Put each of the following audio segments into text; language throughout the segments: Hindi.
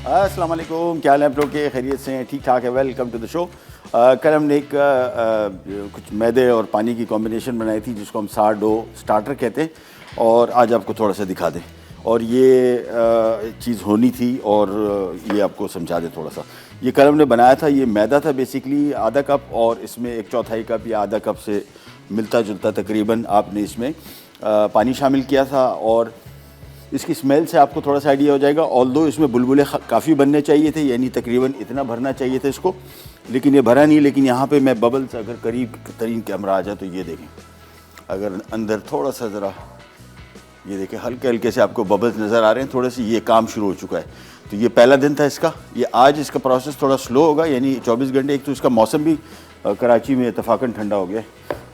अस्सलाम वालेकुम, क्या हाल है आप लोग के? खैरियत से हैं? ठीक ठाक है। Welcome to the show. कल हमने एक कुछ मैदे और पानी की कॉम्बिनेशन बनाई थी जिसको हम सार डो स्टार्टर कहते हैं, और आज आपको थोड़ा सा दिखा दें और ये चीज़ होनी थी और ये आपको समझा दें थोड़ा सा। ये कल हमने बनाया था, ये मैदा था बेसिकली आधा कप, और इसमें 1/4 कप या आधा कप से मिलता जुलता तकरीबन आपने इसमें पानी शामिल किया था। और इसकी स्मेल से आपको थोड़ा सा आइडिया हो जाएगा। ऑल्दो इसमें बुलबुले काफ़ी बनने चाहिए थे, यानी तकरीबन इतना भरना चाहिए था इसको, लेकिन ये भरा नहीं। लेकिन यहाँ पे मैं बबल्स अगर करीब तरीन कैमरा आ जाए तो ये देखें, अगर अंदर थोड़ा सा ज़रा ये देखें, हल्के हल्के से आपको बबल्स नज़र आ रहे हैं। थोड़े से ये काम शुरू हो चुका है। तो ये पहला दिन था इसका। ये आज इसका प्रोसेस थोड़ा स्लो होगा, यानी 24 घंटे। एक तो इसका मौसम भी कराची में इतफाकन ठंडा हो गया है,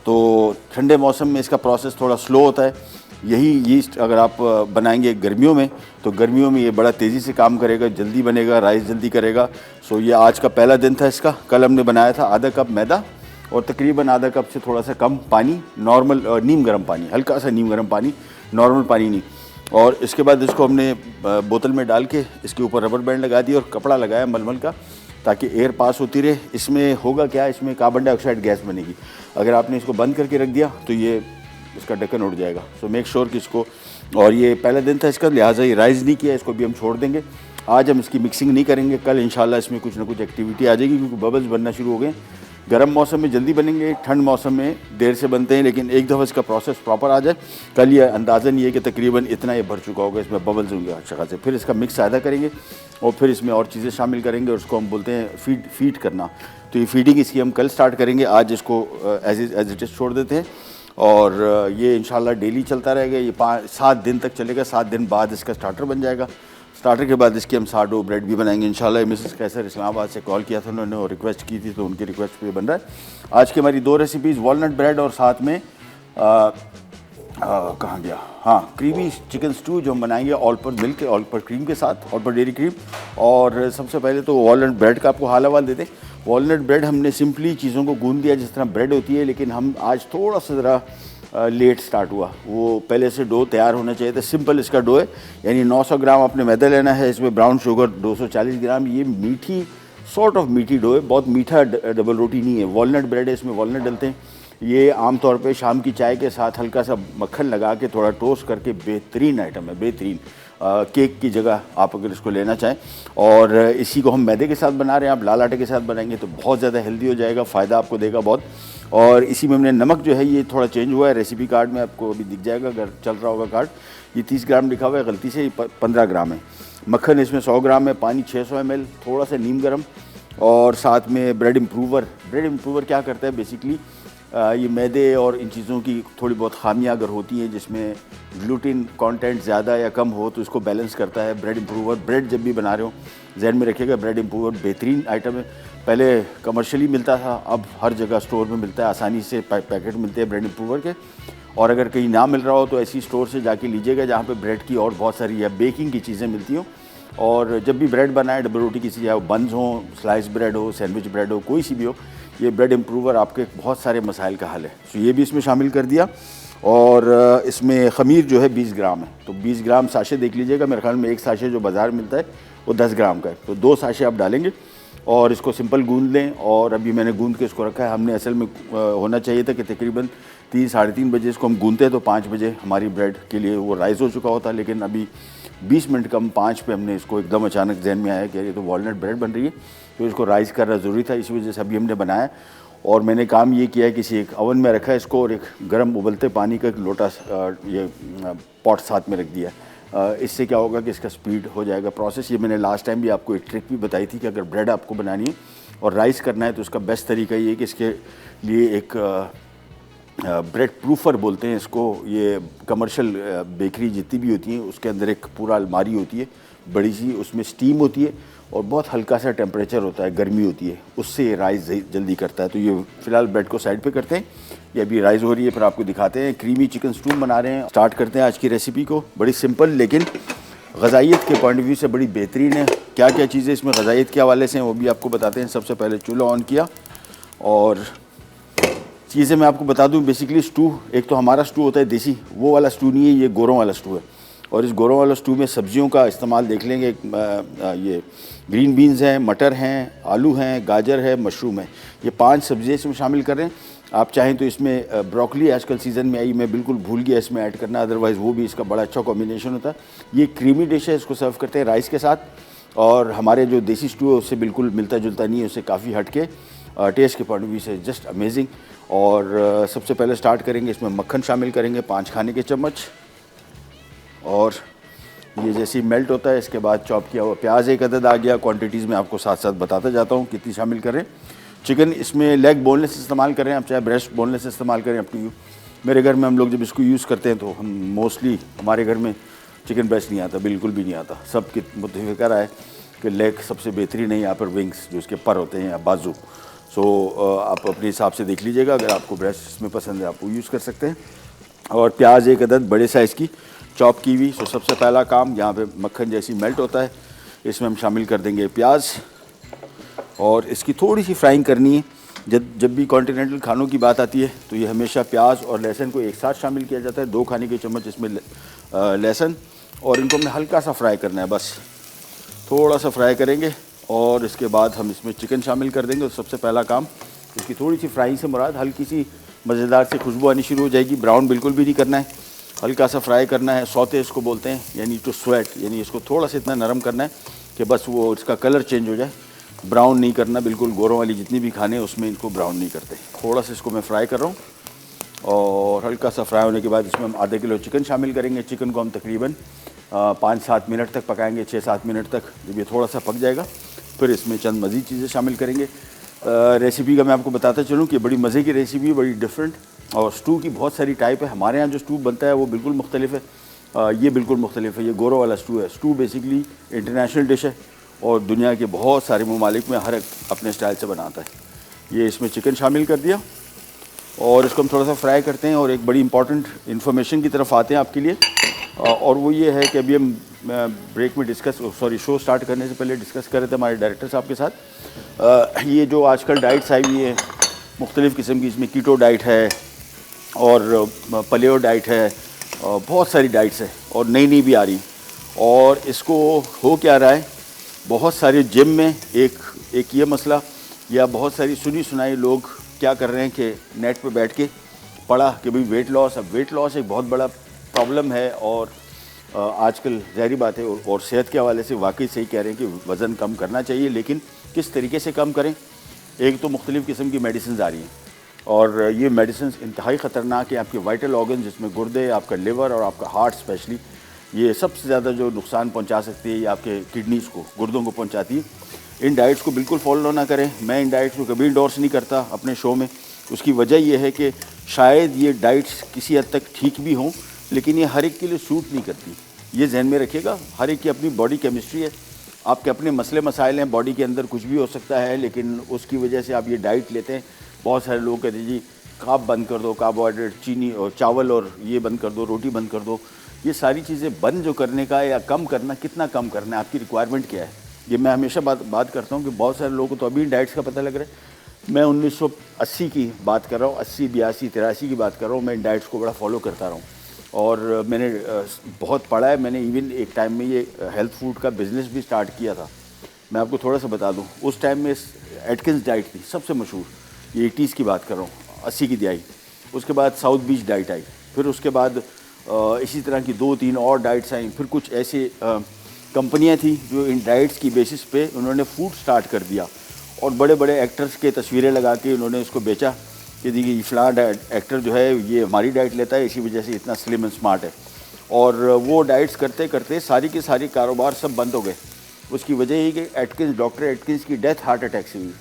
तो ठंडे मौसम में इसका प्रोसेस थोड़ा स्लो होता है। यही यीस्ट अगर आप बनाएंगे गर्मियों में, तो गर्मियों में ये बड़ा तेज़ी से काम करेगा, जल्दी बनेगा, राइस जल्दी करेगा। सो ये आज का पहला दिन था इसका। कल हमने बनाया था आधा कप मैदा और तकरीबन आधा कप से थोड़ा सा कम पानी, नॉर्मल नीम गर्म पानी, हल्का सा नीम गर्म पानी, नॉर्मल पानी नहीं। और इसके बाद इसको हमने बोतल में डाल के इसके ऊपर रबर बैंड लगा दिया और कपड़ा लगाया मलमल का, ताकि एयर पास होती रहे। इसमें होगा क्या, इसमें कार्बन डाइऑक्साइड गैस बनेगी। अगर आपने इसको बंद करके रख दिया तो ये इसका ढक्कन उड़ जाएगा। सो मेक श्योर कि इसको, और ये पहला दिन था इसका, लिहाजा ये राइस नहीं किया, इसको भी हम छोड़ देंगे। आज हम इसकी मिक्सिंग नहीं करेंगे, कल इंशाल्लाह इसमें कुछ ना कुछ एक्टिविटी आ जाएगी, क्योंकि बबल्स बनना शुरू हो गए। गर्म मौसम में जल्दी बनेंगे, ठंड मौसम में देर से बनते हैं, लेकिन एक दफ़ा इसका प्रोसेस प्रॉपर आ जाए, कल ये अंदाज़न ये कि तकरीबन इतना ये भर चुका होगा, इसमें बबल्स होंगे अच्छा खासे। फिर इसका मिक्स आधा करेंगे और फिर इसमें और चीज़ें शामिल करेंगे, और उसको हम बोलते हैं फीड करना। तो ये फीडिंग इसकी हम कल स्टार्ट करेंगे, आज इसको एज इट इज़ छोड़ देते हैं। और ये इंशाल्लाह डेली चलता रहेगा। ये 7 दिन तक चलेगा। 7 दिन बाद इसका स्टार्टर बन जाएगा। स्टार्टर के बाद इसकी हम सारडो ब्रेड भी बनाएंगे इंशाल्लाह। मिसेस कैसर इस्लामाबाद से कॉल किया था उन्होंने और रिक्वेस्ट की थी, तो उनकी रिक्वेस्ट पे बन रहा है। आज की हमारी 2 रेसिपीज़, वॉलनट ब्रेड और साथ में कहाँ गया, हाँ, क्रीमी चिकन स्टू जो हम बनाएंगे ऑल पर मिल्क, ऑल पर क्रीम के साथ, ऑल पर डेयरी क्रीम। और सबसे पहले तो वॉलनट ब्रेड का आपको हाल हवाल देते। वॉलनट ब्रेड हमने सिंपली चीज़ों को गूंद दिया जिस तरह ब्रेड होती है, लेकिन हम आज थोड़ा सा ज़रा लेट स्टार्ट हुआ। वो पहले से डो तैयार होना चाहिए था। सिंपल इसका डो है, यानी 900 ग्राम आपने मैदा लेना है, इसमें ब्राउन शुगर 240 ग्राम। ये मीठी सॉर्ट ऑफ मीठी डो है, बहुत मीठा डबल रोटी नहीं है। वॉलनट ब्रेड है, इसमें वॉलनट डलते हैं। ये आमतौर पे शाम की चाय के साथ हल्का सा मक्खन लगा के थोड़ा टोस्ट करके बेहतरीन आइटम है, बेहतरीन। केक की जगह आप अगर इसको लेना चाहें। और इसी को हम मैदे के साथ बना रहे हैं, आप लाल आटे के साथ बनाएंगे तो बहुत ज़्यादा हेल्दी हो जाएगा, फ़ायदा आपको देगा बहुत। और इसी में हमने नमक जो है ये थोड़ा चेंज हुआ है, रेसिपी कार्ड में आपको अभी दिख जाएगा अगर चल रहा होगा कार्ड। ये 30 ग्राम लिखा हुआ है, गलती से 15 ग्राम है। मक्खन इसमें 100 ग्राम है, पानी 600 ml, थोड़ा सा नीम गर्म, और साथ में ब्रेड इम्प्रूवर। ब्रेड इम्प्रूवर क्या करता है बेसिकली, ये मैदे और इन चीज़ों की थोड़ी बहुत खामियां अगर होती हैं जिसमें ग्लूटीन कंटेंट ज़्यादा या कम हो, तो इसको बैलेंस करता है ब्रेड इम्प्रूवर। ब्रेड जब भी बना रहे हो जहन में रखिएगा, ब्रेड इम्प्रूवर बेहतरीन आइटम है। पहले कमर्शियली मिलता था, अब हर जगह स्टोर में मिलता है, आसानी से पैकेट मिलते हैं ब्रेड इम्प्रूवर के। और अगर कहीं ना मिल रहा हो तो ऐसी स्टोर से जाके लीजिएगा जहाँ पे ब्रेड की और बहुत सारी या बेकिंग की चीज़ें मिलती हों। और जब भी ब्रेड बनाए, डबल रोटी की चीज़, बन्स हो, स्लाइस ब्रेड हो, सैंडविच ब्रेड हो, कोई सी भी हो, ये ब्रेड इम्प्रूवर आपके बहुत सारे मसाइल का हल है। तो ये भी इसमें शामिल कर दिया। और इसमें ख़मीर जो है 20 ग्राम है, तो 20 ग्राम साशे देख लीजिएगा। मेरे ख्याल में एक साशे जो बाज़ार मिलता है वो 10 ग्राम का है, तो 2 साशे आप डालेंगे और इसको सिंपल गूंद लें। और अभी मैंने गूंद के इसको रखा है। हमने असल में होना चाहिए था कि तकरीबन 3 साढ़े 3 बजे इसको हम गूंदते तो 5 बजे हमारी ब्रेड के लिए वो राइस हो चुका होता, लेकिन अभी 20 मिनट कम 5 पे हमने इसको एकदम अचानक जहन में आया कि ये तो वॉलनट ब्रेड बन रही है, तो इसको राइस करना ज़रूरी था, इसी वजह से अभी हमने बनाया। और मैंने काम ये किया है, किसी एक ओवन में रखा है इसको, और एक गर्म उबलते पानी का एक लोटा ये पॉट साथ में रख दिया है। इससे क्या होगा कि इसका स्पीड हो जाएगा प्रोसेस। ये मैंने लास्ट टाइम भी आपको एक ट्रिक भी बताई थी कि अगर ब्रेड आपको बनानी है और राइस करना है तो उसका बेस्ट तरीका ये है कि इसके लिए एक ब्रेड प्रूफर बोलते हैं इसको। ये कमर्शियल बेकरी जितनी भी होती हैं उसके अंदर एक पूरा अलमारी होती है बड़ी सी, उसमें स्टीम होती है और बहुत हल्का सा टेम्परेचर होता है, गर्मी होती है, उससे ये राइस जल्दी करता है। तो ये फ़िलहाल ब्रेड को साइड पे करते हैं, ये अभी राइस हो रही है, फिर आपको दिखाते हैं। क्रीमी चिकन स्टू बना रहे हैं। स्टार्ट करते हैं आज की रेसिपी को। बड़ी सिंपल लेकिन ग़ज़ाइयत के पॉइंट ऑफ व्यू से बड़ी बेहतरीन है। क्या क्या चीज़ें इसमें ग़ज़ाइयत के हवाले से हैं वो भी आपको बताते हैं। सबसे पहले चूल्हा ऑन किया और चीज़ें मैं आपको बता दूं। बेसिकली स्टू, एक तो हमारा स्टू होता है देसी, वो वाला स्टू नहीं है, ये गोरों वाला स्टू है। और इस गोरों वाला स्टू में सब्जियों का इस्तेमाल देख लेंगे। ये ग्रीन बीन्स हैं, मटर हैं, आलू हैं, गाजर है, मशरूम है, ये 5 सब्जियाँ इसमें शामिल कर रहे हैं। आप चाहें तो इसमें ब्रोकली आजकल सीज़न में आई, मैं बिल्कुल भूल गया इसमें ऐड करना, अदरवाइज़ वो भी इसका बड़ा अच्छा कॉम्बिनेशन होता है। ये क्रीमी डिश है, इसको सर्व करते हैं राइस के साथ, और हमारे जो देसी स्टू है उससे बिल्कुल मिलता जुलता नहीं है, उससे काफ़ी हट के टेस्ट के पॉइंट ऑफ व्यू से जस्ट अमेजिंग। और सबसे पहले स्टार्ट करेंगे, इसमें मक्खन शामिल करेंगे 5 खाने के चम्मच, और ये जैसे ही मेल्ट होता है इसके बाद चॉप किया हुआ प्याज 1 अदद आ गया। क्वांटिटीज़ में आपको साथ साथ बताता जाता हूँ कितनी शामिल करें। चिकन इसमें लेग बोनलेस इस्तेमाल करें, आप चाहे ब्रेस्ट बोनलेस इस्तेमाल करें, अप टू यू। मेरे घर में हम लोग जब इसको यूज़ करते हैं तो हम मोस्टली हमारे घर में चिकन ब्रेस्ट नहीं आता, बिल्कुल भी नहीं आता। सबके मुतफ़िक़ है कि लेग सबसे बेहतरीन है, यहाँ पर विंग्स जो इसके पर होते हैं या बाजू। सो आप अपने हिसाब से देख लीजिएगा, अगर आपको ब्रेस्ट इसमें पसंद है आप वो यूज़ कर सकते हैं। और प्याज 1 अदद बड़े साइज़ की चॉप की हुई। सो सबसे पहला काम, यहाँ पे मक्खन जैसी मेल्ट होता है इसमें हम शामिल कर देंगे प्याज, और इसकी थोड़ी सी फ्राइंग करनी है। जब भी कॉन्टिनेंटल खानों की बात आती है तो ये हमेशा प्याज और लहसुन को एक साथ शामिल किया जाता है। 2 खाने के चम्मच इसमें लहसुन, और इनको हमें हल्का सा फ्राई करना है, बस थोड़ा सा फ्राई करेंगे, और इसके बाद हम इसमें चिकन शामिल कर देंगे। तो सबसे पहला काम, इसकी थोड़ी सी फ्राइंग से मुराद हल्की सी मज़ेदार से खुशबू आनी शुरू हो जाएगी। ब्राउन बिल्कुल भी नहीं करना है, हल्का सा फ्राई करना है, सौते इसको बोलते हैं, यानी टू स्वेट, यानी इसको थोड़ा सा इतना नरम करना है कि बस वो इसका कलर चेंज हो जाए। ब्राउन नहीं करना बिल्कुल, गोरों वाली जितनी भी खाने हैं उसमें इनको ब्राउन नहीं करते। थोड़ा सा इसको मैं फ्राई कर रहा हूँ, और हल्का सा फ्राई होने के बाद इसमें हम आधा किलो चिकन शामिल करेंगे। चिकन को हम तकरीबन 5-7 मिनट तक पकाएंगे, 6-7 मिनट तक। जब ये थोड़ा सा पक जाएगा फिर इसमें चंद मज़ीद चीज़ें शामिल करेंगे। रेसिपी का मैं आपको बताता चलूँ कि बड़ी मज़े की रेसिपी है, बड़ी डिफरेंट। और स्टू की बहुत सारी टाइप है, हमारे यहाँ जो स्टू बनता है वो बिल्कुल मुख्तलिफ है, ये बिल्कुल मुख्तलिफ है। ये गोरों वाला स्टू है। स्टू बेसिकली इंटरनेशनल डिश है, और दुनिया के बहुत सारे ममालिक में हर एक अपने स्टाइल से बनाता है। ये इसमें चिकन शामिल कर दिया, और इसको हम थोड़ा सा फ्राई करते हैं। और एक बड़ी इंपॉर्टेंट इन्फॉर्मेशन की तरफ आते हैं आपके लिए, और वो ये है कि अभी हम ब्रेक में शो स्टार्ट करने से पहले डिस्कस कर रहे थे हमारे डायरेक्टर साहब के साथ। ये जो आजकल डाइट्स आई हुई है मुख्तलिफ़ किस्म की, इसमें कीटो डाइट है और पलेओ डाइट है, बहुत सारी डाइट्स है, और नई नई भी आ रही। और इसको हो क्या रहा है, बहुत सारे जिम में एक ये मसला, या बहुत सारी सुनी सुनाई लोग क्या कर रहे हैं कि नेट पे बैठ के पढ़ा कि भाई वेट लॉस। अब वेट लॉस एक बहुत बड़ा प्रॉब्लम है, और आजकल ज़ाहिर बात है, और सेहत के हवाले से वाकई सही कह रहे हैं कि वज़न कम करना चाहिए, लेकिन किस तरीके से कम करें। एक तो मुख्तलिफ़ किस्म की मेडिसिन आ रही हैं, और ये मेडिसिन इंतहाई ख़तरनाक है। आपके वाइटल ऑर्गन जिसमें गुर्दे, आपका लिवर और आपका हार्ट स्पेशली, ये सबसे ज़्यादा जो नुकसान पहुंचा सकती है ये आपके किडनीज़ को, गुर्दों को पहुंचाती है। इन डाइट्स को बिल्कुल फॉलो ना करें। मैं इन डाइट्स को कभी इंडोर्स नहीं करता अपने शो में। उसकी वजह यह है कि शायद ये डाइट्स किसी हद तक ठीक भी हों, लेकिन ये हर एक के लिए सूट नहीं करती। ये जहन में रखिएगा, हर एक की अपनी बॉडी केमिस्ट्री है, आपके अपने मसले मसाइल हैं, बॉडी के अंदर कुछ भी हो सकता है, लेकिन उसकी वजह से आप ये डाइट लेते हैं। बहुत सारे लोग कहते हैं जी कार्ब बंद कर दो, कार्बोहाइड्रेट, चीनी और चावल और ये बंद कर दो, रोटी बंद कर दो। ये सारी चीज़ें बंद जो करने का या कम करना, कितना कम करना है, आपकी रिक्वायरमेंट क्या है, ये मैं हमेशा बात करता हूँ कि बहुत सारे लोगों को तो अभी डाइट्स का पता लग रहा है। मैं 1980 की बात कर रहा हूँ, 80, 82, 83 की बात कर रहा हूँ। मैं इन डाइट्स को बड़ा फॉलो करता रहा हूँ, और मैंने बहुत पढ़ा है। मैंने इवन एक टाइम में ये हेल्थ फूड का बिज़नेस भी स्टार्ट किया था। मैं आपको थोड़ा सा बता दूँ, उस टाइम में एटकिंस डाइट थी सबसे मशहूर, ये 80s की बात कर रहा हूँ, 80 की दिहाई। उसके बाद साउथ बीच डाइट आई, फिर उसके बाद इसी तरह की 2-3 और डाइट्स आई। फिर कुछ ऐसे कंपनियां थी जो इन डाइट्स की बेसिस पे उन्होंने फूड स्टार्ट कर दिया, और बड़े बड़े एक्टर्स के तस्वीरें लगा के उन्होंने उसको बेचा कि देखिए फ़लाँ एक्टर जो है ये हमारी डाइट लेता है, इसी वजह से इतना स्लिम एंड स्मार्ट है। और वो डाइट्स करते करते सारी के सारी कारोबार सब बंद हो गए। उसकी वजह यही कि डॉक्टर एटकिंस की डेथ हार्ट अटैक से हुई।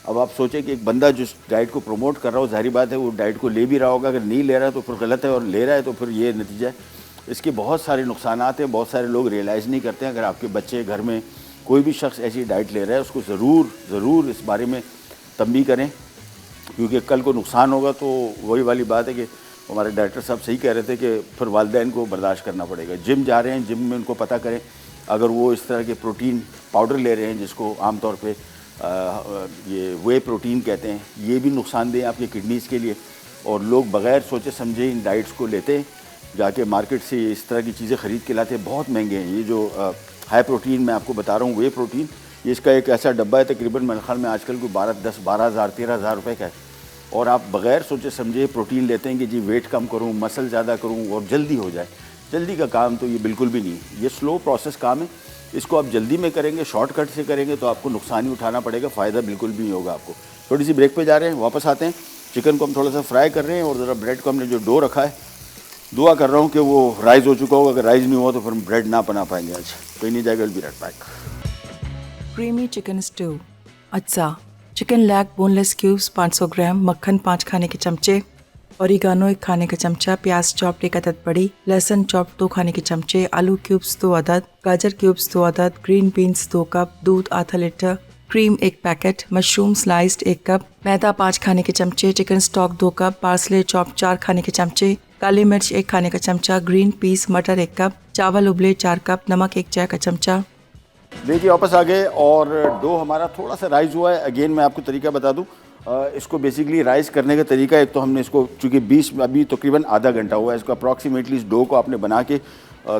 अब आप सोचें कि एक बंदा जिस डाइट को प्रमोट कर रहा हो, ज़ाहिर बात है वो डाइट को ले भी रहा होगा, अगर नहीं ले रहा है तो फिर गलत है, और ले रहा है तो फिर ये नतीजा है। इसके बहुत सारे नुकसानात हैं, बहुत सारे लोग रियलाइज़ नहीं करते हैं। अगर आपके बच्चे घर में कोई भी शख्स ऐसी डाइट ले रहा है, उसको ज़रूर इस बारे में तंबीह करें, क्योंकि कल को नुकसान होगा। तो वही वाली बात है कि हमारे डायरेक्टर साहब सही कह रहे थे कि फिर वालिदैन को बर्दाश्त करना पड़ेगा। जिम जा रहे हैं, जिम में उनको पता करें, अगर वो इस तरह के प्रोटीन पाउडर ले रहे हैं जिसको आमतौर पे ये वे प्रोटीन कहते हैं, ये भी नुकसानदेह आपके किडनीज़ के लिए, और लोग बग़ैर सोचे समझे इन डाइट्स को लेते हैं। जाके मार्केट से इस तरह की चीज़ें ख़रीद के लाते हैं, बहुत महंगे हैं। ये जो हाई प्रोटीन मैं आपको बता रहा हूँ, वे प्रोटीन, ये इसका एक ऐसा डब्बा है तकरीबन मेरे ख्याल में आजकल कोई 12,000 13,000 रुपये का है। और आप बग़ैर सोचे समझे प्रोटीन लेते हैं कि जी वेट कम करूँ, मसल ज़्यादा करूँ और जल्दी हो जाए। जल्दी का काम तो ये बिल्कुल भी नहीं है, ये स्लो प्रोसेस काम है। इसको आप जल्दी में करेंगे, शॉर्टकट से करेंगे तो आपको नुकसान ही उठाना पड़ेगा, फ़ायदा बिल्कुल भी नहीं होगा आपको। थोड़ी सी ब्रेक पे जा रहे हैं, वापस आते हैं। चिकन को हम थोड़ा सा फ्राई कर रहे हैं और ज़रा ब्रेड को हमने जो डो रखा है, दुआ कर रहा हूँ कि वो राइज़ हो चुका होगा। अगर राइज़ नहीं हुआ तो फिर हम ब्रेड ना बना पाएंगे आज। कहीं नहीं जाएगा, will be right back. Creamy chicken stew. अज्जा: chicken leg boneless cubes 500 gram, मक्खन 5 खाने के चमचे, ओरिगानो 1 खाने का चमचा, प्याज चॉप्ड 1 अदद बड़ी, लहसुन चॉप्ड 2 खाने के चमचे, आलू क्यूब्स 2 अदद, गाजर क्यूब्स 2 अदद, ग्रीन बीन्स 2 कप, दूध आधा litre, cream 1 packet, mushroom sliced 1 cup, मैदा 5 खाने के चमचे, chicken stock 2 cup, parsley chop 4 खाने के चमचे, काली मिर्च 1 खाने का चमचा, ग्रीन पीस मटर 1 कप, चावल उबले 4 कप, नमक 1 चाय का चमचा। देखिए वापस आ गए और डो हमारा थोड़ा सा राइज़ हुआ है। अगेन मैं आपको तरीका बता दूं, इसको बेसिकली राइज़ करने का तरीका, एक तो हमने इसको चूँकि 20 अभी तकरीबन आधा घंटा हुआ है, इसको अप्रॉक्सीमेटली इस डो को आपने बना के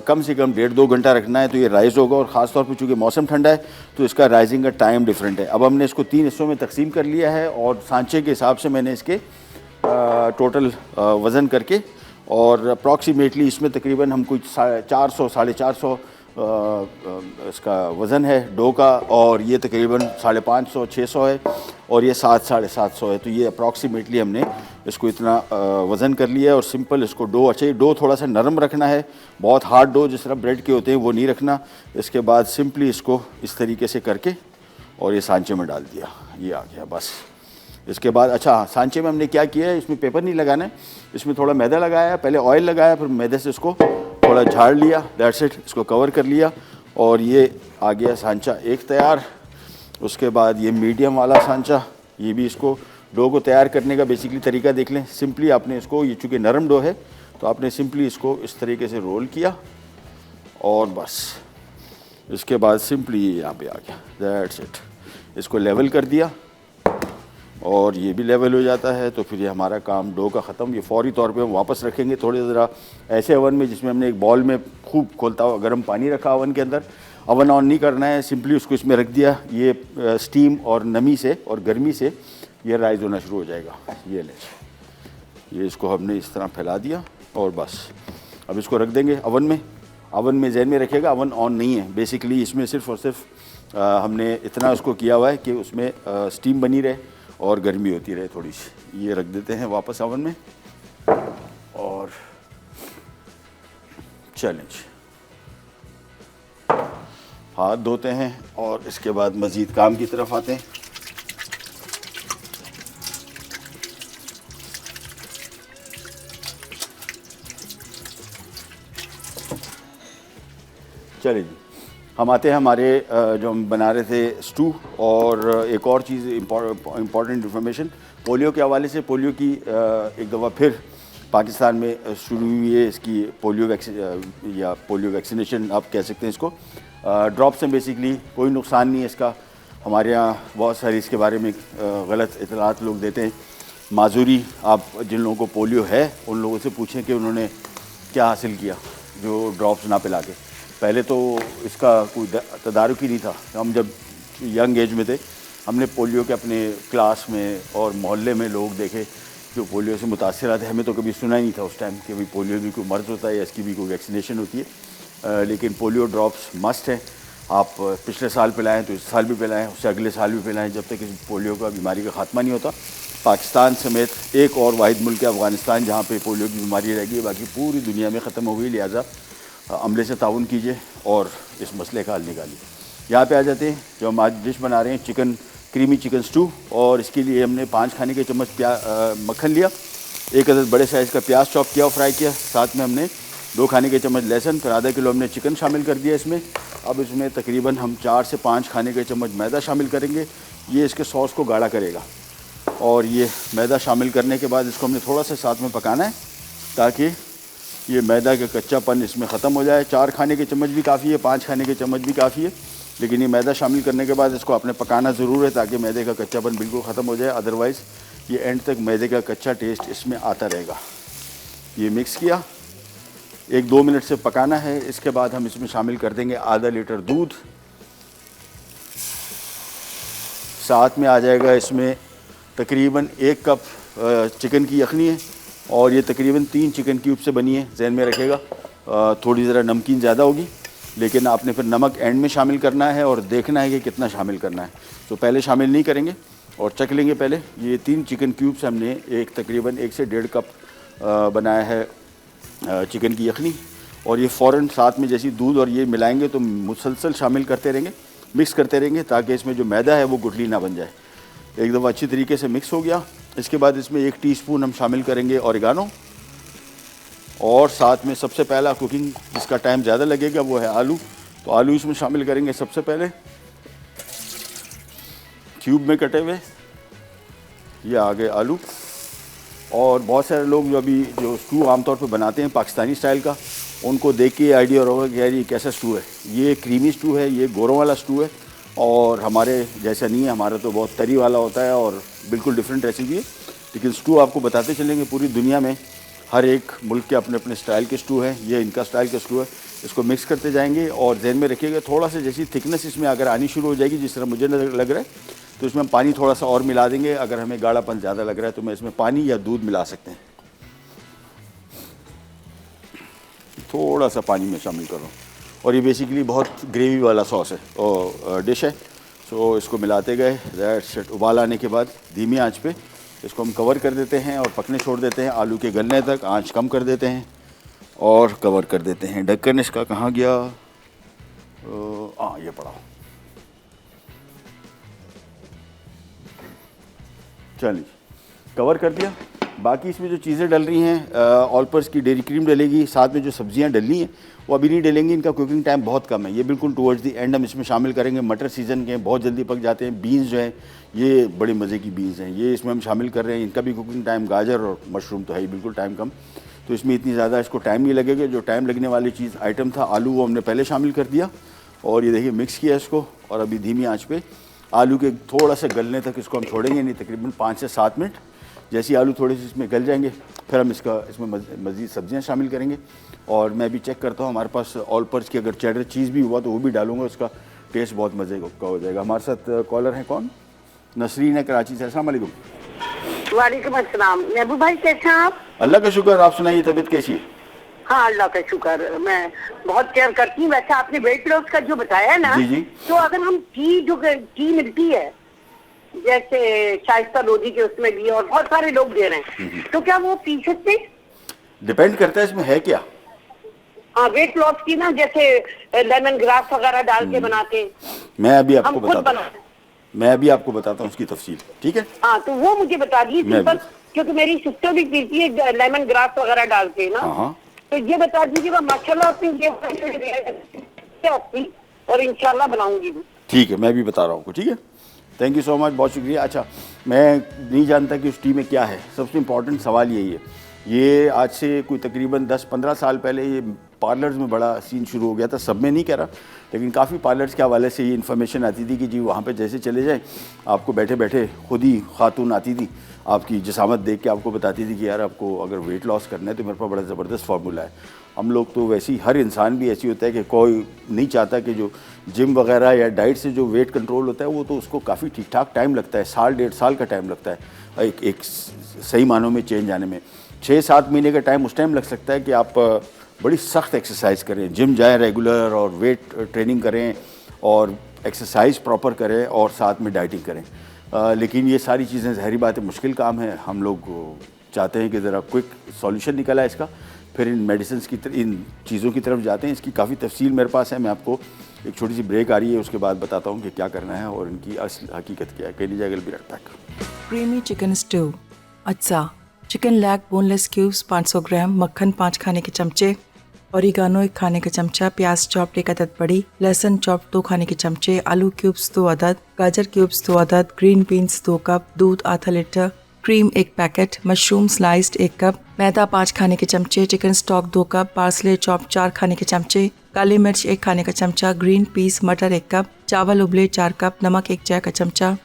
कम से कम 1.5-2 घंटा रखना है तो ये राइज़ होगा। और ख़ास तौर पे चूँकि मौसम ठंडा है तो इसका राइजिंग का टाइम डिफरेंट है। अब हमने इसको 3 हिस्सों में तकसीम कर लिया है और सांचे के हिसाब से मैंने इसके टोटल वज़न करके, और अप्रॉक्सीमेटली इसमें तकरीबन हम कुछ 400 साढ़े 400 इसका वज़न है डो का, और ये तकरीबन 550-600 है और ये 700-750 है। तो ये अप्रॉक्सीमेटली हमने इसको इतना वज़न कर लिया है। और सिंपल इसको डो, अच्छा ये डो थोड़ा सा नरम रखना है, बहुत हार्ड डो जिस तरह ब्रेड के होते हैं वो नहीं रखना। इसके बाद सिंपली इसको इस तरीके से करके और ये सांचे में डाल दिया, ये आ गया बस। इसके बाद अच्छा सांचे में हमने क्या किया है, इसमें पेपर नहीं लगाना है, इसमें थोड़ा मैदा लगाया है, पहले ऑयल लगाया, फिर मैदे से इसको थोड़ा झाड़ लिया, दैट्स इट। इसको कवर कर लिया और ये आ गया सांचा एक तैयार। उसके बाद ये मीडियम वाला सांचा, ये भी इसको डो को तैयार करने का बेसिकली तरीका देख लें। सिंपली आपने इसको, ये चूँकि नरम डो है तो आपने सिंपली इसको इस तरीके से रोल किया और बस इसके बाद सिंपली ये यहाँ पे आ गया, दैट्स इट। इसको लेवल कर दिया और ये भी लेवल हो जाता है तो फिर ये हमारा काम डो का ख़त्म। ये फौरी तौर पे हम वापस रखेंगे थोड़े ज़रा ऐसे ओवन में जिसमें हमने एक बॉल में खूब खोलता हुआ गर्म पानी रखा ओवन के अंदर। ओवन ऑन नहीं करना है, सिंपली उसको इसमें रख दिया, ये स्टीम और नमी से और गर्मी से ये राइज़ होना शुरू हो जाएगा। ये ले, ये इसको हमने इस तरह फैला दिया और बस अब इसको रख देंगे ओवन में। ओवन में जहन में रखिएगा ओवन ऑन नहीं है, बेसिकली इसमें सिर्फ़ और सिर्फ हमने इतना उसको किया हुआ है कि उसमें स्टीम बनी रहे और गर्मी होती रहे थोड़ी सी। ये रख देते हैं वापस ओवन में और चैलेंज, हाथ धोते हैं और इसके बाद मज़ीद काम की तरफ आते हैं। चलिए जी, हम आते हैं हमारे जो हम बना रहे थे स्टू। और एक और चीज़ इम्पॉर्टेंट इन्फॉर्मेशन पोलियो के हवाले से। पोलियो की एक दफ़ा फिर पाकिस्तान में शुरू हुई है इसकी पोलियो वैक्सीनेशन आप कह सकते हैं इसको। ड्रॉप्स हैं बेसिकली, कोई नुकसान नहीं है इसका। हमारे यहाँ बहुत सारी इसके बारे में गलत इतलात लोग देते हैं। माजूरी, आप जिन लोगों को पोलियो है उन लोगों से पूछें कि उन्होंने क्या हासिल किया जो ड्रॉप्स ना पिला के। पहले तो इसका कोई तदारुक ही नहीं था। हम जब यंग एज में थे हमने पोलियो के अपने क्लास में और मोहल्ले में लोग देखे जो पोलियो से मुतासर थे। हमें तो कभी सुना ही नहीं था उस टाइम कि भाई पोलियो भी कोई मर्ज़ होता है या इसकी भी कोई वैक्सीनेशन होती है। लेकिन पोलियो ड्रॉप्स मस्ट हैं। आप पिछले साल पिलाएँ तो इस साल भी पिलाएँ, उससे अगले साल भी पिलाएँ, जब तक इस पोलियो का बीमारी का ख़ात्मा नहीं होता। पाकिस्तान समेत एक और वाहिद मुल्क है अफ़गानिस्तान जहाँ पे पोलियो की बीमारी रहेगी, बाकी पूरी दुनिया में ख़त्म हो गई। लिहाजा अमले से ताउन कीजिए और इस मसले का हल निकालिए। यहाँ पे आ जाते हैं, जो हम आज डिश बना रहे हैं क्रीमी चिकन स्टू। और इसके लिए हमने 5 खाने के चम्मच मक्खन लिया, 1 अदद बड़े साइज़ का प्याज चॉप किया और फ्राई किया, साथ में हमने 2 खाने के चम्मच लहसुन, फिर आधा किलो हमने चिकन शामिल कर दिया इसमें। अब इसमें तकरीबन हम 4 से 5 खाने के चम्मच मैदा शामिल करेंगे, ये इसके सॉस को गाढ़ा करेगा। और ये मैदा शामिल करने के बाद इसको हमने थोड़ा सा साथ में पकाना है ताकि ये मैदा का कच्चापन इसमें ख़त्म हो जाए। 4 खाने के चम्मच भी काफ़ी है, 5 खाने के चम्मच भी काफ़ी है, लेकिन ये मैदा शामिल करने के बाद इसको आपने पकाना ज़रूर है ताकि मैदे का कच्चापन बिल्कुल ख़त्म हो जाए। अदरवाइज़ ये एंड तक मैदे का कच्चा टेस्ट इसमें आता रहेगा। ये मिक्स किया 1-2 मिनट से पकाना है। इसके बाद हम इसमें शामिल कर देंगे आधा लीटर दूध, साथ में आ जाएगा इसमें तकरीबन 1 कप चिकन की यखनी है और ये तकरीबन 3 चिकन क्यूब से बनी है, जहन में रखेगा। थोड़ी ज़रा नमकीन ज़्यादा होगी, लेकिन आपने फिर नमक एंड में शामिल करना है और देखना है कि कितना शामिल करना है। तो पहले शामिल नहीं करेंगे और चख लेंगे पहले। ये 3 चिकन क्यूब से हमने तकरीबन 1 से 1.5 कप बनाया है चिकन की यखनी, और ये फ़ौरन साथ में जैसी दूध और ये मिलाएंगे तो मुसलसल शामिल करते रहेंगे, मिक्स करते रहेंगे, ताकि इसमें जो मैदा है वो गुठली ना बन जाए। एक दफ़ा अच्छी तरीके से मिक्स हो गया। इसके बाद इसमें 1 टीस्पून हम शामिल करेंगे ऑरिगानो, और साथ में सबसे पहला कुकिंग जिसका टाइम ज़्यादा लगेगा वो है आलू। तो आलू इसमें शामिल करेंगे सबसे पहले, क्यूब में कटे हुए। ये आ गए आलू। और बहुत सारे लोग जो स्टू आमतौर पे बनाते हैं पाकिस्तानी स्टाइल का, उनको देख के आइडिया होगा कि यार ये कैसा स्टू है। ये क्रीमी स्टू है, ये गोरों वाला स्टू है, और हमारे जैसा नहीं है। हमारा तो बहुत तरी वाला होता है और बिल्कुल डिफरेंट रेसिपी है। लेकिन स्टू आपको बताते चलेंगे, पूरी दुनिया में हर एक मुल्क के अपने अपने स्टाइल के स्टू हैं। ये इनका स्टाइल का स्टू है। इसको मिक्स करते जाएंगे और जहन में रखिएगा थोड़ा सा जैसी थिकनेस इसमें अगर आनी शुरू हो जाएगी, जिस तरह मुझे लग रहा है, तो इसमें हम पानी थोड़ा सा और मिला देंगे। अगर हमें गाढ़ापन ज़्यादा लग रहा है तो मैं इसमें पानी या दूध मिला सकते हैं। थोड़ा सा पानी में शामिल कर रहा हूँ। और ये बेसिकली बहुत ग्रेवी वाला सॉस है और डिश है। सो इसको मिलाते गए, दैट्स उबाल आने के बाद धीमी आंच पे इसको हम कवर कर देते हैं और पकने छोड़ देते हैं आलू के गलने तक। आंच कम कर देते हैं और कवर कर देते हैं। ढक्कन इसका कहाँ गया? ये पड़ा। चलिए, कवर कर दिया। बाकी इसमें जो चीज़ें डल रही हैं, ऑल पर्पस की डेयरी क्रीम डलेगी, साथ में जो सब्जियां डलनी हैं वो अभी नहीं डलेंगी। इनका कुकिंग टाइम बहुत कम है। ये बिल्कुल टुवर्ड्स दी एंड हम इसमें शामिल करेंगे। मटर सीज़न के बहुत जल्दी पक जाते हैं। बीन्स जो हैं ये बड़े मज़े की बीन्स हैं, ये इसमें हम शामिल कर रहे हैं। इनका भी कुकिंग टाइम, गाजर और मशरूम तो है ही बिल्कुल टाइम कम, तो इसमें इतनी ज़्यादा इसको टाइम नहीं लगेगा। जो टाइम लगने वाली चीज़ आइटम था आलू, वो हमने पहले शामिल कर दिया और ये देखिए मिक्स किया इसको। और अभी धीमी आँच पर आलू के थोड़ा सा गलने तक इसको हम छोड़ेंगे, नहीं तकरीबन 5 से 7 मिनट। जैसे आलू थोड़े से इसमें गल जाएंगे, फिर हम इसमें मज़ीद सब्जियां शामिल करेंगे। और मैं भी चेक करता हूँ, हमारे पास ऑल पर्पस की अगर चेडर चीज़ भी हुआ तो वो भी डालूंगा, उसका टेस्ट बहुत मज़े का हो जाएगा। हमारे साथ कॉलर हैं कौन? नसरीन है कराची से। अस्सलाम वालेकुम। वालेकुम अस्सलाम। महबूब भाई कैसे हैं आप? अल्लाह का शुक्र, आप सुनाइए, तबीयत कैसी है? हाँ अल्लाह का शुक्र, मैं बहुत केयर करती हूँ। वैसे आपने वेट लॉस का जो बताया है ना, जी जी। तो अगर हम टी मिलती है जैसे शाइस्ता लोधी के उसमें भी, और बहुत सारे लोग दे रहे हैं, तो क्या वो पी सकते? डिपेंड करता है इसमें है क्या। हाँ, वेट लॉस की ना, जैसे लेमन ग्रास वगैरह डाल के बनाते हैं। मैं अभी आपको हम खुद बताता हूँ उसकी तफसील, ठीक है? हाँ, तो वो मुझे बता दीजिए सिंपल, क्योंकि मेरी सिस्टर भी पीती है लेमन ग्रास वगैरह डाल के ना। हाँ, तो ये बता दीजिएगा। माशाल्लाह आपने ये और इंशाल्लाह बनाऊंगी। ठीक है, मैं भी बता रहा हूँ, ठीक है? थैंक यू सो मच, बहुत शुक्रिया। अच्छा, मैं नहीं जानता कि उस टी में क्या है। सबसे इम्पॉर्टेंट सवाल यही है। ये आज से कोई तकरीबन 10-15 साल पहले ये पार्लर्स में बड़ा सीन शुरू हो गया था। सब में नहीं कह रहा, लेकिन काफ़ी पार्लर्स के हवाले से ये इन्फॉर्मेशन आती थी कि जी वहाँ पे जैसे चले जाएं, आपको बैठे बैठे खुद ही खातून आती थी, आपकी जिसामत देख के आपको बताती थी कि यार आपको अगर वेट लॉस करना है तो मेरे पास बड़ा ज़बरदस्त फार्मूला है। हम लोग तो वैसे ही, हर इंसान भी ऐसी होता है कि कोई नहीं चाहता कि जो जिम वगैरह या डाइट से जो वेट कंट्रोल होता है वो तो उसको काफ़ी ठीक ठाक टाइम लगता है, 1.5 साल का टाइम लगता है एक सही मानों में चेंज आने में। 6-7 महीने का टाइम उस टाइम लग सकता है कि आप बड़ी सख्त एक्सरसाइज करें, जिम जाएं रेगुलर और वेट ट्रेनिंग करें और एक्सरसाइज प्रॉपर करें और साथ में डाइटिंग करें। लेकिन ये सारी चीज़ें ज़ाहिरी बात है मुश्किल काम है। हम लोग चाहते हैं कि ज़रा क्विक सॉल्यूशन निकला है इसका, फिर इन मेडिसिन की इन चीज़ों की तरफ जाते हैं। इसकी काफ़ी तफसील मेरे पास है। मैं आपको एक छोटी सी ब्रेक आ रही है, उसके बाद बताता हूँ कि क्या करना है और इनकी असली हकीकत क्या है। कहीं नहीं जाएगा, be right back. Creamy chicken stew. अच्छा, chicken leg boneless cubes 500 gram, मक्खन 5 खाने के चमचे, ओरिगानो 1 खाने का चमचा, प्याज चॉप 1 अदद बड़ी, लहसुन चॉप 2 खाने के चमचे, आलू क्यूब्स 2 अदद, गाजर क्यूब्स 2 अदद, ग्रीन बीन्स 2 कप, दूध आधा litre, cream 1 packet, mushroom sliced 1 cup, मैदा 5 खाने के चमचे, chicken stock 2 cup, parsley chop 4 खाने के चमचे, काली मिर्च 1 खाने का चमचा, ग्रीन पीस मटर 1 कप, चावल उबले 4 कप, नमक 1 चाय का चमचा,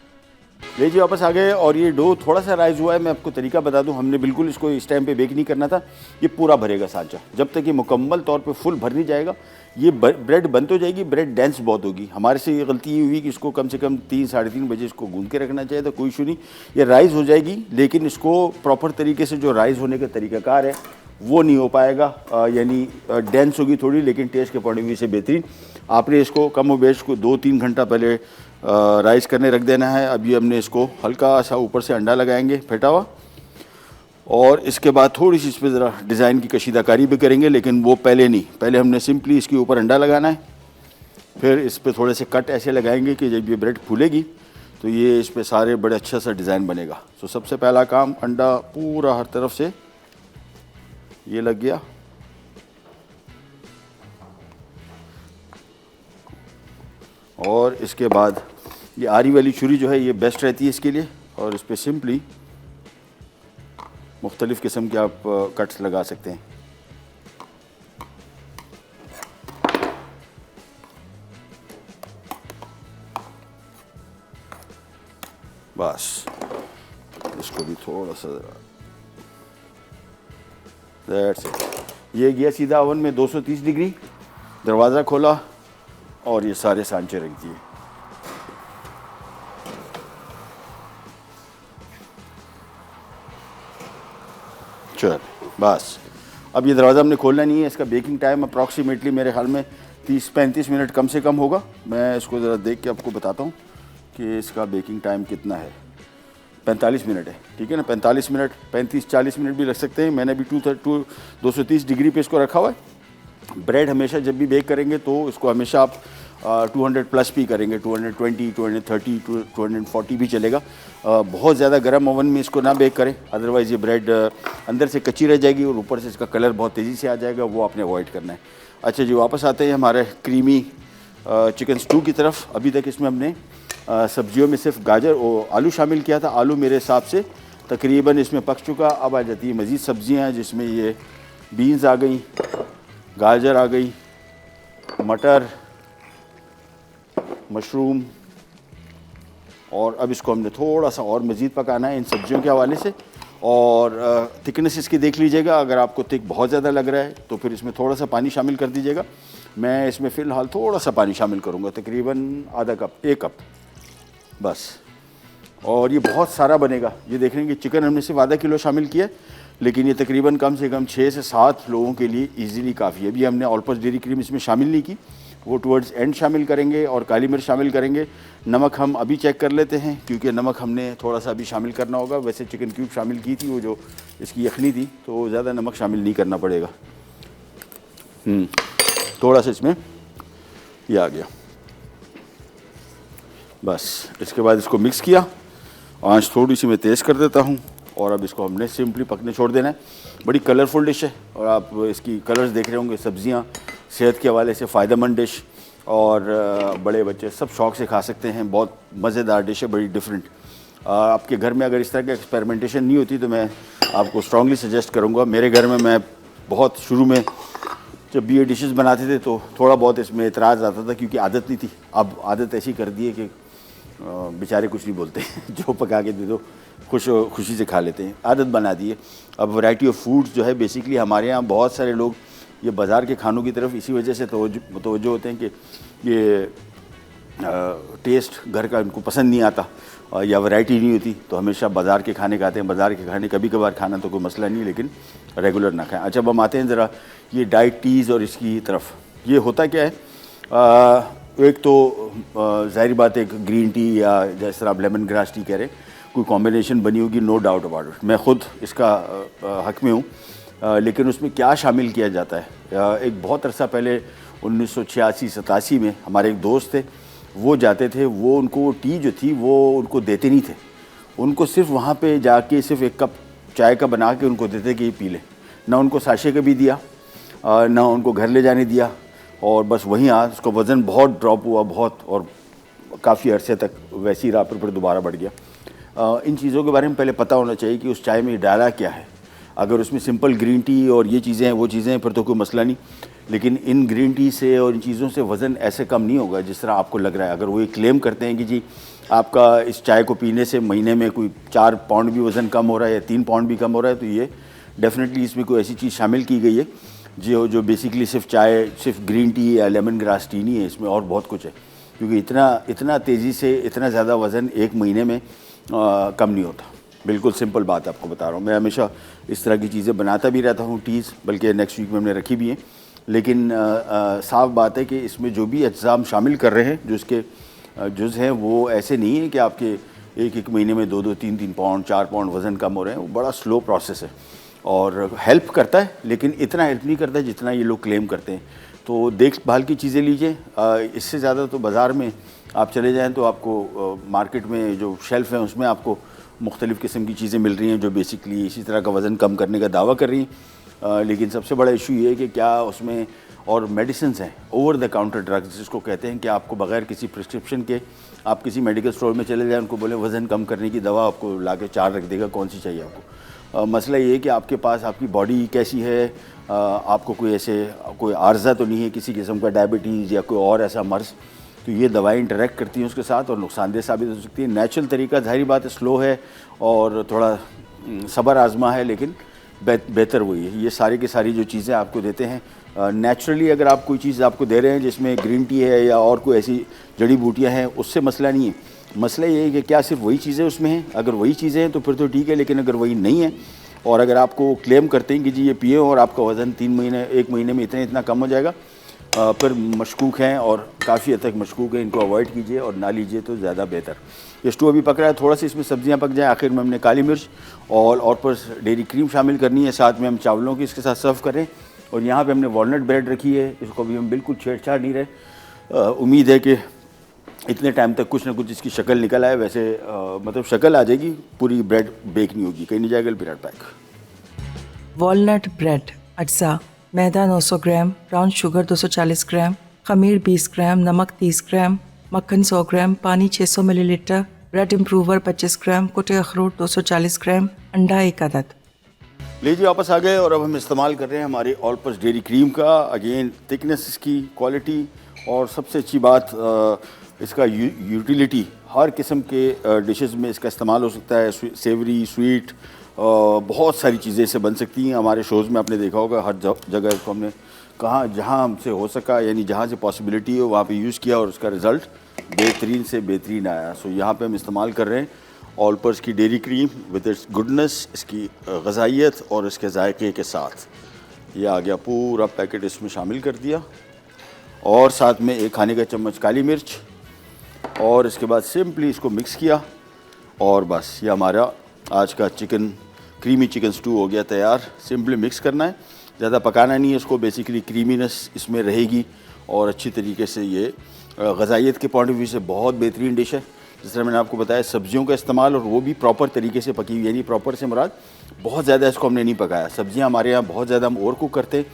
लीजिए वापस आ गए और ये डो थोड़ा सा राइज हुआ है। मैं आपको तरीका बता दूं, हमने बिल्कुल इसको इस टाइम पे बेक नहीं करना था। ये पूरा भरेगा सांचा, जब तक ये मुकम्मल तौर पे फुल भर नहीं जाएगा ये ब्रेड बन तो जाएगी, ब्रेड डेंस बहुत होगी। हमारे से ये गलती ये हुई कि इसको कम से कम 3 साढ़े 3 बजे इसको गूंद के रखना चाहिए, तो कोई इशू नहीं, ये राइज़ हो जाएगी। लेकिन इसको प्रॉपर तरीके से जो राइज़ होने का तरीक़ाकार है वो नहीं हो पाएगा, यानी डेंस होगी थोड़ी, लेकिन टेस्ट के पॉइंट ऑफ व्यू से बेहतरीन। आपने इसको कम व बेश को 2-3 घंटा पहले राइस करने रख देना है। अभी हमने इसको हल्का सा ऊपर से अंडा लगाएंगे फेंटा हुआ, और इसके बाद थोड़ी सी इस पर ज़रा डिज़ाइन की कशीदाकारी भी करेंगे, लेकिन वो पहले नहीं, पहले हमने सिंपली इसके ऊपर अंडा लगाना है। फिर इस पर थोड़े से कट ऐसे लगाएंगे कि जब ये ब्रेड फूलेगी तो ये इस पर सारे बड़े अच्छा सा डिज़ाइन बनेगा। तो सबसे पहला काम, अंडा पूरा हर तरफ से ये लग गया, और इसके बाद ये आरी वाली छुरी जो है ये बेस्ट रहती है इसके लिए, और इस पर सिंपली मुख्तलिफ़ किस्म के आप कट्स लगा सकते हैं। बस इसको भी थोड़ा सा, दैट्स इट। ये गया सीधा ओवन में 230 डिग्री, दरवाज़ा खोला और ये सारे सांचे रख दिए। चल बस, अब ये दरवाज़ा हमने खोलना नहीं है। इसका बेकिंग टाइम अप्रॉक्सीमेटली मेरे ख्याल में 30-35 मिनट कम से कम होगा। मैं इसको ज़रा देख के आपको बताता हूँ कि इसका बेकिंग टाइम कितना है। 45 मिनट है, ठीक है ना, 45 मिनट, 35-40 मिनट भी रख सकते हैं। मैंने भी 230 डिग्री पे इसको रखा हुआ है। ब्रेड हमेशा जब भी बेक करेंगे तो इसको हमेशा आप 200 प्लस भी करेंगे, 220, 230, 240 भी चलेगा। बहुत ज़्यादा गर्म ओवन में इसको ना बेक करें, अदरवाइज़ ये ब्रेड अंदर से कच्ची रह जाएगी और ऊपर से इसका कलर बहुत तेज़ी से आ जाएगा, वो आपने अवॉइड करना है। अच्छा जी, वापस आते हैं हमारे क्रीमी चिकन स्टू की तरफ। अभी तक इसमें हमने सब्जियों में सिर्फ गाजर और आलू शामिल किया था। आलू मेरे हिसाब से तकरीबन इसमें पक चुका। अब आ जाती है मज़ीद सब्जियां, जिसमें ये बीन्स आ गई, गाजर आ गई, मटर, मशरूम, और अब इसको हमने थोड़ा सा और मज़ीद पकाना है इन सब्जियों के हवाले से। और थिकनेस इसकी देख लीजिएगा, अगर आपको थिक बहुत ज़्यादा लग रहा है तो फिर इसमें थोड़ा सा पानी शामिल कर दीजिएगा। मैं इसमें फ़िलहाल थोड़ा सा पानी शामिल करूँगा, तकरीबन आधा कप, 1 कप बस। और ये बहुत सारा बनेगा। ये देख रहे हैं कि चिकन हमने सिर्फ आधा किलो शामिल किया, लेकिन ये तकरीबन कम से कम 6 से 7 लोगों के लिए इजीली काफ़ी है। अभी हमने ऑल पर्पस डेयरी क्रीम इसमें शामिल नहीं की, वो टुवर्ड्स एंड शामिल करेंगे, और काली मिर्च शामिल करेंगे। नमक हम अभी चेक कर लेते हैं, क्योंकि नमक हमने थोड़ा सा अभी शामिल करना होगा। वैसे चिकन क्यूब शामिल की थी, वो जो इसकी यखनी थी, तो ज़्यादा नमक शामिल नहीं करना पड़ेगा। थोड़ा सा इसमें ये आ गया बस। इसके बाद इसको मिक्स किया, आंच थोड़ी सी मैं तेज़ कर देता हूँ, और अब इसको हमने सिंपली पकने छोड़ देना है। बड़ी कलरफुल डिश है, और आप इसकी कलर्स देख रहे होंगे। सब्जियाँ सेहत के हवाले से फ़ायदेमंद डिश, और बड़े बच्चे सब शौक़ से खा सकते हैं। बहुत मज़ेदार डिश है, बड़ी डिफरेंट। आपके घर में अगर इस तरह की एक्सपेरिमेंटेशन नहीं होती तो मैं आपको स्ट्रांगली सजेस्ट करूँगा। मेरे घर में मैं बहुत शुरू में जब भी ये डिशेस बनाते थे तो थोड़ा बहुत इसमें एतराज़ आता था, क्योंकि आदत नहीं थी। अब आदत ऐसी कर दी है कि बेचारे कुछ नहीं बोलते जो पका के दे दो खुशी से खा लेते हैं, आदत बना दी है। अब वैरायटी ऑफ फूड्स जो है बेसिकली हमारे यहाँ बहुत सारे लोग ये बाज़ार के खानों की तरफ इसी वजह से तवज्जो होते हैं कि ये टेस्ट घर का उनको पसंद नहीं आता, या वैरायटी नहीं होती, तो हमेशा बाज़ार के खाने खाते हैं। बाज़ार के खाने कभी कभार खाना तो कोई मसला नहीं, लेकिन रेगुलर ना खाएं। अच्छा, अब हम आते हैं ज़रा ये डाइट टीज़ और इसकी तरफ। ये होता क्या है, एक तो ज़ाहिर बात है, एक ग्रीन टी या जिस तरह आप लेमन ग्रास टी कह रहे हैं, कोई कॉम्बिनेशन बनी होगी, नो डाउट अबाउट इट। मैं ख़ुद इसका हक़ में हूँ, लेकिन उसमें क्या शामिल किया जाता है। एक बहुत अरसा पहले 1986-87 में हमारे एक दोस्त थे, वो जाते थे, वो उनको टी जो थी वो उनको देते नहीं थे। उनको सिर्फ वहाँ पे जाके सिर्फ 1 कप चाय का बना के उनको देते कि ये पी लें। ना उनको साशे का भी दिया, ना उनको घर ले जाने दिया, और बस वहीं आज उसका वज़न बहुत ड्रॉप हुआ, बहुत, और काफ़ी अरसे तक वैसी राह पर दोबारा बढ़ गया। इन चीज़ों के बारे में पहले पता होना चाहिए कि उस चाय में डाला क्या है। अगर उसमें सिंपल ग्रीन टी और ये चीज़ें हैं, वो चीज़ें हैं, फिर तो कोई मसला नहीं। लेकिन इन ग्रीन टी से और इन चीज़ों से वज़न ऐसे कम नहीं होगा जिस तरह आपको लग रहा है। अगर वो ये क्लेम करते हैं कि जी आपका इस चाय को पीने से महीने में कोई 4 पाउंड भी वज़न कम हो रहा है या 3 पाउंड भी कम हो रहा है, तो ये डेफिनेटली इसमें कोई ऐसी चीज़ शामिल की गई है जो बेसिकली सिर्फ चाय, सिर्फ ग्रीन टी या लेमन ग्रास टी नहीं है, इसमें और बहुत कुछ है। क्योंकि इतना तेज़ी से इतना ज़्यादा वज़न एक महीने में कम नहीं होता। बिल्कुल सिंपल बात आपको बता रहा हूँ। मैं हमेशा इस तरह की चीज़ें बनाता भी रहता हूँ टीज़, बल्कि नेक्स्ट वीक में हमने रखी भी है। लेकिन साफ बात है कि इसमें जो भी अज्जाम शामिल कर रहे हैं, जो इसके जुज़ हैं, वो ऐसे नहीं है कि आपके एक महीने में 2 3 पाउंड 4 पाउंड वज़न कम हो रहे हैं। वो बड़ा स्लो प्रोसेस है और हेल्प करता है, लेकिन इतना हेल्प नहीं करता जितना ये लोग क्लेम करते हैं। तो देखभाल की चीज़ें लीजिए। इससे ज़्यादा तो बाज़ार में आप चले जाएँ तो आपको मार्केट में जो शेल्फ़ हैं उसमें आपको मुख्तलिफ़ किस्म की चीज़ें मिल रही हैं जो बेसिकली इसी तरह का वज़न कम करने का दावा कर रही हैं। लेकिन सबसे बड़ा इशू ये है कि क्या उसमें और मेडिसिन्स हैं, ओवर द काउंटर ड्रग्स जिसको कहते हैं, कि आपको बग़ैर किसी प्रिस्क्रिप्शन के आप किसी मेडिकल स्टोर में चले जाएँ, उनको बोले वज़न कम करने की दवा, आपको ला के 4 रख देगा, कौन सी चाहिए आपको। मसला ये है कि आपके पास आपकी बॉडी कैसी है, आपको कोई आर्ज़ा तो नहीं है किसी किस्म का, डायबिटीज़ या कोई और ऐसा मर्ज़, तो ये दवाएं इंटरेक्ट करती हैं उसके साथ और नुकसानदेह साबित हो सकती है। नेचुरल तरीका ज़ाहिर बात है स्लो है और थोड़ा सब्र आजमा है, लेकिन बेहतर वही है। ये सारी की सारी जो चीज़ें आपको देते हैं नेचुरली, अगर आप कोई चीज़ आपको दे रहे हैं जिसमें ग्रीन टी है या और कोई ऐसी जड़ी बूटियाँ हैं, उससे मसला नहीं है। मसला ये है कि क्या सिर्फ वही चीज़ें उसमें हैं। अगर वही चीज़ें हैं तो फिर तो ठीक है, लेकिन अगर वही नहीं है और अगर आपको क्लेम करते हैं कि जी ये पिए और आपका वज़न 1 महीने में इतना कम हो जाएगा, फिर मशकूक हैं और काफ़ी हद तक मशकूक हैं। इनको अवॉइड कीजिए और ना लीजिए तो ज़्यादा बेहतर। ये स्टू अभी पक रहा है, थोड़ा सा इसमें सब्जियां पक जाएँ। आखिर में हमने काली मिर्च और पर डेयरी क्रीम शामिल करनी है, साथ में हम चावलों की इसके साथ सर्व करें। और यहाँ पे हमने वॉलनट ब्रेड रखी है, इसको भी हम बिल्कुल छेड़छाड़ नहीं रहे। उम्मीद है कि इतने टाइम तक कुछ ना कुछ इसकी शक्ल निकल आए। वैसे मतलब शक्ल आ जाएगी, पूरी ब्रेड बेक नहीं होगी, कहीं नहीं जाएगा। बिराट पैक वॉलनट ब्रेड, अज्जा, मैदा 900 ग्राम, ब्राउन शुगर 240 ग्राम, खमीर 20 ग्राम, नमक 30 ग्राम, मक्खन 100 ग्राम, पानी 600 मिलीलीटर, ब्रेड इम्प्रूवर 25 ग्राम, कुटे अखरोट 240 ग्राम, अंडा 1 अदद। लीजिए वापस आ गए और अब हम इस्तेमाल कर रहे हैं हमारी ऑल पर्पस डेयरी क्रीम का। अगेन थिकनेस इसकी, क्वालिटी और सबसे अच्छी बात इसका यूटिलिटी। हर किस्म के डिशेस में इसका इस्तेमाल हो सकता है। सेवरी, स्वीट, बहुत सारी चीज़ें इससे बन सकती हैं। हमारे शोज़ में आपने देखा होगा हर जगह इसको हमने जहाँ हमसे हो सका, यानी जहाँ से पॉसिबिलिटी हो वहाँ पे यूज़ किया और उसका रिज़ल्ट बेहतरीन से बेहतरीन आया। सो यहाँ पे हम इस्तेमाल कर रहे हैं ऑल पर्पस की dairy cream with its goodness, इसकी गज़ाइयत और इसके जायके के साथ। ये आ गया पूरा पैकेट, इसमें शामिल कर दिया और साथ में 1 खाने का चम्मच काली मिर्च और इसके बाद सिंपली इसको मिक्स किया और बस ये हमारा आज का क्रीमी चिकन स्टू हो गया तैयार। सिंपली मिक्स करना है, ज़्यादा पकाना नहीं है इसको। बेसिकली क्रीमीनेस इसमें रहेगी और अच्छी तरीके से ये गज़ाइयत के पॉइंट ऑफ व्यू से बहुत बेहतरीन डिश है। जिस तरह मैंने आपको बताया, सब्जियों का इस्तेमाल और वो भी प्रॉपर तरीके से पकी हुई, यानी प्रॉपर से मुराद बहुत ज़्यादा इसको हमने नहीं पकाया। सब्जियाँ हमारे यहाँ बहुत ज़्यादा हम ओवर कुक करते हैं,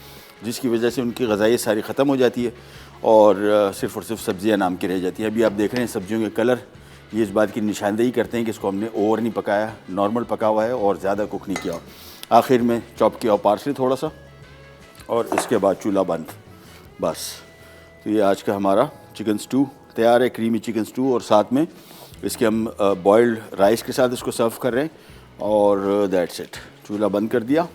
जिसकी वजह से उनकी गज़ाइयत सारी ख़त्म हो जाती है और सिर्फ़ सब्जियाँ नाम की रह जाती हैं। अभी आप देख रहे हैं सब्जियों के कलर, ये इस बात की निशानदेही करते हैं कि इसको हमने ओवर नहीं पकाया, नॉर्मल पका हुआ है और ज़्यादा कुक नहीं किया। आखिर में चॉप किया पार्सली थोड़ा सा और इसके बाद चूल्हा बंद, बस। तो ये आज का हमारा चिकन स्टू तैयार है, क्रीमी चिकन स्टू। और साथ में इसके हम बॉइल्ड राइस के साथ इसको सर्व कर रहे हैं और दैट्स इट। चूल्हा बंद कर दिया,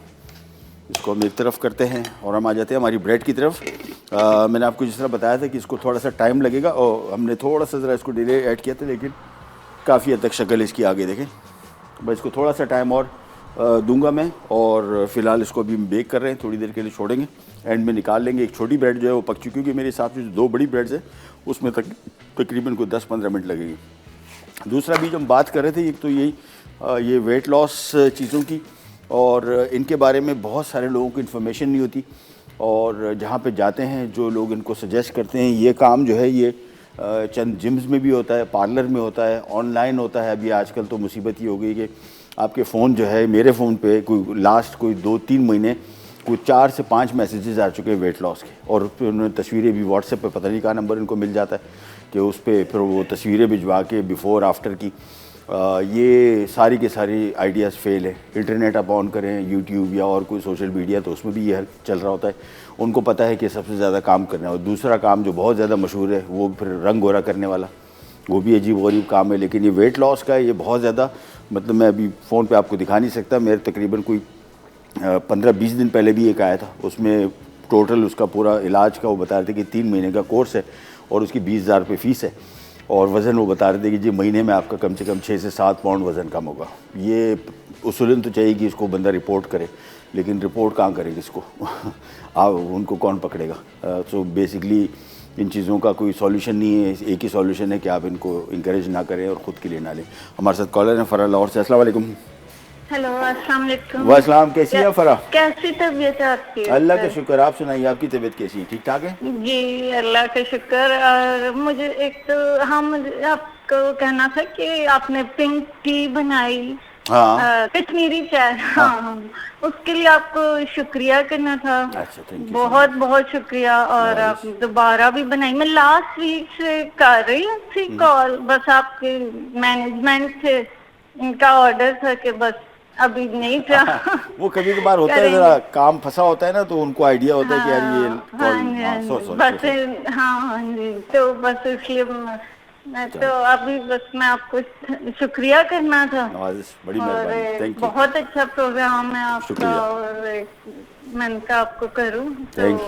इसको हम एक तरफ करते हैं और हम आ जाते हैं हमारी ब्रेड की तरफ। मैंने आपको जिस तरह बताया था कि इसको थोड़ा सा टाइम लगेगा और हमने थोड़ा सा ज़रा इसको डिले ऐड किया था, लेकिन काफ़ी हद तक शक्ल इसकी आगे देखें। बस इसको थोड़ा सा टाइम और दूंगा मैं और फ़िलहाल इसको अभी हम बेक कर रहे हैं, थोड़ी देर के लिए छोड़ेंगे, एंड में निकाल लेंगे। एक छोटी ब्रेड जो है वो पक चुकी, क्योंकि मेरे हिसाब से जो 2 बड़ी ब्रेड्स है उसमें तकरीबन कोई 10-15 मिनट लगेगी। दूसरा भी जो हम बात कर रहे थे, एक तो ये वेट लॉस चीज़ों की, और इनके बारे में बहुत सारे लोगों को इन्फॉर्मेशन नहीं होती और जहाँ पे जाते हैं जो लोग इनको सजेस्ट करते हैं, ये काम जो है ये चंद जिम्स में भी होता है, पार्लर में होता है, ऑनलाइन होता है। अभी आजकल तो मुसीबत ये हो गई कि आपके फ़ोन जो है, मेरे फ़ोन पे कोई 2-3 महीने कोई 4 से 5 मैसेजेस आ चुके हैं वेट लॉस के, और फिर उन्होंने तस्वीरें भी व्हाट्सएप पे, पता नहीं कहाँ नंबर इनको मिल जाता है कि उस पर फिर वो तस्वीरें भिजवा के बिफ़ोर आफ्टर की ये सारी के सारी आइडियाज़ फेल है। इंटरनेट आप ऑन करें, यूट्यूब या और कोई सोशल मीडिया, तो उसमें भी ये चल रहा होता है। उनको पता है कि सबसे ज़्यादा काम करना है। और दूसरा काम जो बहुत ज़्यादा मशहूर है वो फिर रंग गोरा करने वाला, वो भी अजीब गरीब काम है। लेकिन ये वेट लॉस का है, ये बहुत ज़्यादा, मतलब मैं अभी फ़ोन पे आपको दिखा नहीं सकता। मेरे तकरीबन कोई 15-20 दिन पहले भी एक आया था, उसमें टोटल उसका पूरा इलाज का वो बता रहे थे कि 3 महीने का कोर्स है और उसकी 20,000 रुपये फ़ीस है। और वज़न वो बता रहे थे कि जी महीने में आपका कम से कम 6 से 7 पाउंड वज़न कम होगा। ये उसूलन तो चाहिए कि इसको बंदा रिपोर्ट करे, लेकिन रिपोर्ट कहाँ करेगा इसको आप उनको कौन पकड़ेगा। सो बेसिकली इन चीज़ों का कोई सॉल्यूशन नहीं है। एक ही सॉल्यूशन है कि आप इनको इंकरेज ना करें और ख़ुद के लिए ना लें। हमारे साथ कॉलर हैं फ़रा लाहौर से। अस्सलाम वालेकुम। हेलो, अस्सलाम वालेकुम। वालेकुम, कैसी है फ़रा? कैसी तबीयत है आपकी? अल्लाह का शुक्र। आप सुनाइए, आपकी तबीयत कैसी है? ठीक ठाक है जी, अल्लाह का शुक्र। और मुझे एक तो मुझे आपको कहना था कि आपने पिंक टी बनाई, हाँ। कश्मीरी चाय, हाँ, उसके लिए आपको शुक्रिया करना था। अच्छा, थैंक यू। बहुत बहुत शुक्रिया। और आप दोबारा भी बनाई। मैं लास्ट वीक से कर रही थी कॉल, बस आपके मैनेजमेंट से इनका ऑर्डर था कि बस अभी नहीं था। वो कभी कभार होता है, जरा काम फंसा होता है ना, तो उनको आइडिया होता है कि यार ये बस हाँ जी, तो बस इसलिए मैं तो अभी बस मैं आपको शुक्रिया करना था। बड़ी मेहरबानी, थैंक यू। बहुत अच्छा प्रोग्राम है आपका और मैंने कहा आपको करूं। Thank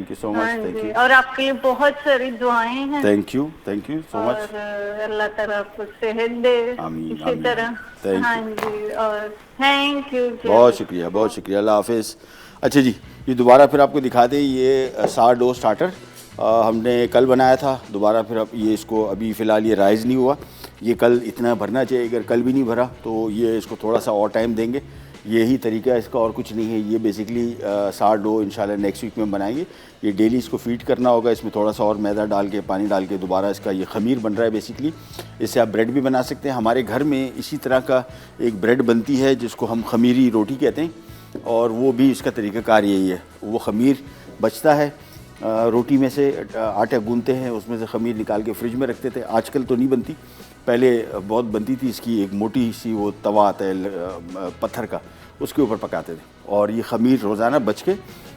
you so much. Thank you. और आपके लिए बहुत सारी दुआएं हैं। Thank you so much. और अल्लाह ताला आपको सेहत दे इसी तरह। हाँ जी, और थैंक यू। बहुत शुक्रिया, बहुत शुक्रिया। अल्लाह हाफिज़। अच्छा जी, ये दोबारा फिर आपको दिखा दें, ये सारडो स्टार्टर हमने कल बनाया था। दोबारा फिर अब ये इसको अभी फ़िलहाल ये राइज़ नहीं हुआ, ये कल इतना भरना चाहिए। अगर कल भी नहीं भरा तो ये इसको थोड़ा सा और टाइम देंगे। यही तरीका है इसका, और कुछ नहीं है। ये बेसिकली सारडो इंशाल्लाह नेक्स्ट वीक में बनाएंगे। ये डेली इसको फीड करना होगा। इसमें थोड़ा सा और मैदा डाल के, पानी डाल के दोबारा इसका ये ख़मीर बन रहा है बेसिकली। इससे आप ब्रेड भी बना सकते हैं। हमारे घर में इसी तरह का एक ब्रेड बनती है जिसको हम ख़मीरी रोटी कहते हैं, और वो भी इसका तरीक़ाकार यही है। वो ख़मीर बचता है रोटी में से, आटा गूंदते हैं, उसमें से ख़मीर निकाल के फ्रिज में रखते थे। आजकल तो नहीं बनती, पहले बहुत बनती थी। इसकी एक मोटी सी वो तवा आता है पत्थर का, उसके ऊपर पकाते थे। और ये ख़मीर रोज़ाना बच के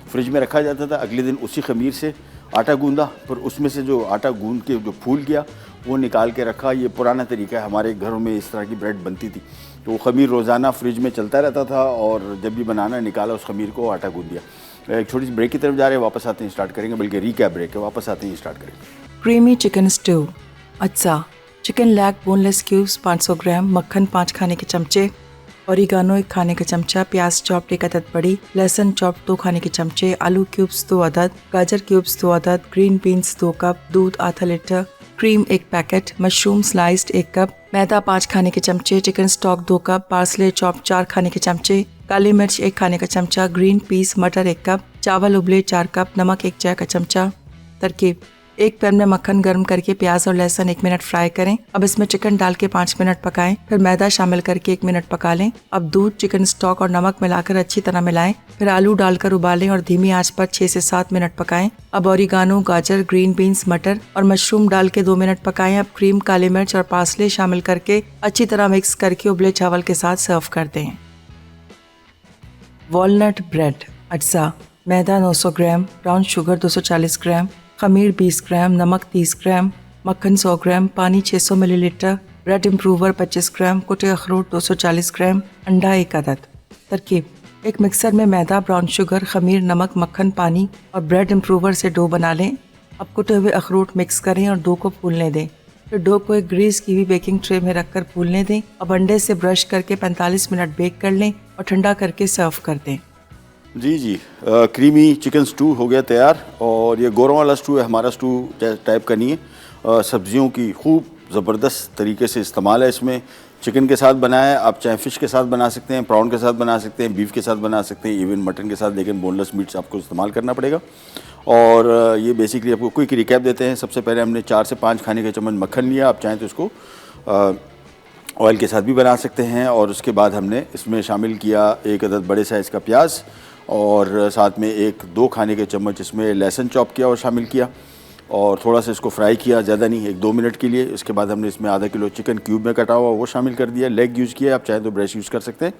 फ्रिज में रखा जाता था। अगले दिन उसी ख़मीर से आटा गूंदा, फिर उसमें से जो आटा गूंद के जो फूल गया वो निकाल के रखा। ये पुराना तरीका है, हमारे घरों में इस तरह की ब्रेड बनती थी। तो वो ख़मीर रोज़ाना फ्रिज में चलता रहता था, और जब भी बनाना निकाला उस ख़मीर को, आटा गूंद दिया। एक छोटी सी ब्रेक की तरफ जा रहे हैं, वापस आते हैं स्टार्ट करेंगे, बल्कि रीकैप ब्रेक है, वापस आते हैं स्टार्ट करेंगे। क्रीमी चिकन स्टू, अच्छा chicken lag boneless cubes 500 gram, मक्खन 5 खाने के चमचे, ओरिगानो 1 खाने का चमचा, प्याज चॉप 1 अदद बड़ी, लहसुन चॉप 2 खाने के चमचे, आलू क्यूब्स 2 अदद, गाजर क्यूब्स 2 अदद, ग्रीन बीन्स 2 कप, दूध आधा litre, cream 1 packet, mushroom sliced 1 cup, मैदा 5 खाने के चमचे, chicken stock 2 cup, parsley chop 4 खाने के चमचे, काली मिर्च 1 खाने का चमचा, ग्रीन पीस मटर 1 कप, चावल उबले 4 कप, नमक 1 चाय का चमचा। तरकीब: एक पैन में मक्खन गर्म करके प्याज और लहसुन 1 मिनट फ्राई करें। अब इसमें चिकन डाल के 5 मिनट पकाएं। फिर मैदा शामिल करके 1 मिनट पका लें। अब दूध, चिकन स्टॉक और नमक मिलाकर अच्छी तरह मिलाएं। फिर आलू डालकर उबालें और धीमी आंच पर 6 से 7 मिनट पकाएं। अब ओरिगानो, गाजर, ग्रीन बीन्स, मटर और मशरूम डाल के 2 मिनट पकाएं। अब क्रीम, काली मिर्च और पार्सले शामिल करके अच्छी तरह मिक्स करके उबले चावल के साथ सर्व कर दें। वॉलनट ब्रेड, अज्जा, मैदा 900 ग्राम, ब्राउन शुगर 240 ग्राम, खमीर 20 ग्राम, नमक 30 ग्राम, मक्खन 100 ग्राम, पानी 600 मिलीलीटर, ब्रेड इम्प्रूवर 25 ग्राम, कुटे अखरोट 240 ग्राम, अंडा 1 अदद। तरकीब: एक मिक्सर में मैदा, ब्राउन शुगर, खमीर, नमक, मक्खन, पानी और ब्रेड इम्प्रूवर से डो बना लें। अब कुटे हुए अखरोट मिक्स करें और डो को फूलने दें। फिर डो को एक ग्रीस की हुई बेकिंग ट्रे में रखकर फूलने दें। अब अंडे से ब्रश करके 45 मिनट बेक कर लें और ठंडा करके सर्व कर दें। जी, क्रीमी चिकन स्टू हो गया तैयार। और ये गोरों वाला स्टू है, हमारा स्टू टाइप का नहीं है। सब्जियों की खूब ज़बरदस्त तरीके से इस्तेमाल है इसमें। चिकन के साथ बनाया है, आप चाहे फ़िश के साथ बना सकते हैं, प्रॉन के साथ बना सकते हैं, बीफ के साथ बना सकते हैं, इवन मटन के साथ, लेकिन बोनलेस मीट्स आपको इस्तेमाल करना पड़ेगा। और ये बेसिकली आपको क्विक रिकैप देते हैं। सबसे पहले हमने 4 से 5 खाने के चम्मच मक्खन लिया। आप चाहें तो इसको ऑयल के साथ भी बना सकते हैं। और उसके बाद हमने इसमें शामिल किया 1 अदद बड़े साइज़ का प्याज, और साथ में 1-2 खाने के चम्मच इसमें लहसुन चॉप किया और शामिल किया। और थोड़ा सा इसको फ्राई किया, ज़्यादा नहीं, 1-2 मिनट के लिए। इसके बाद हमने इसमें आधा किलो चिकन क्यूब में कटा हुआ वो शामिल कर दिया, लेग यूज़ किया, आप चाहें तो ब्रेस्ट यूज़ कर सकते हैं।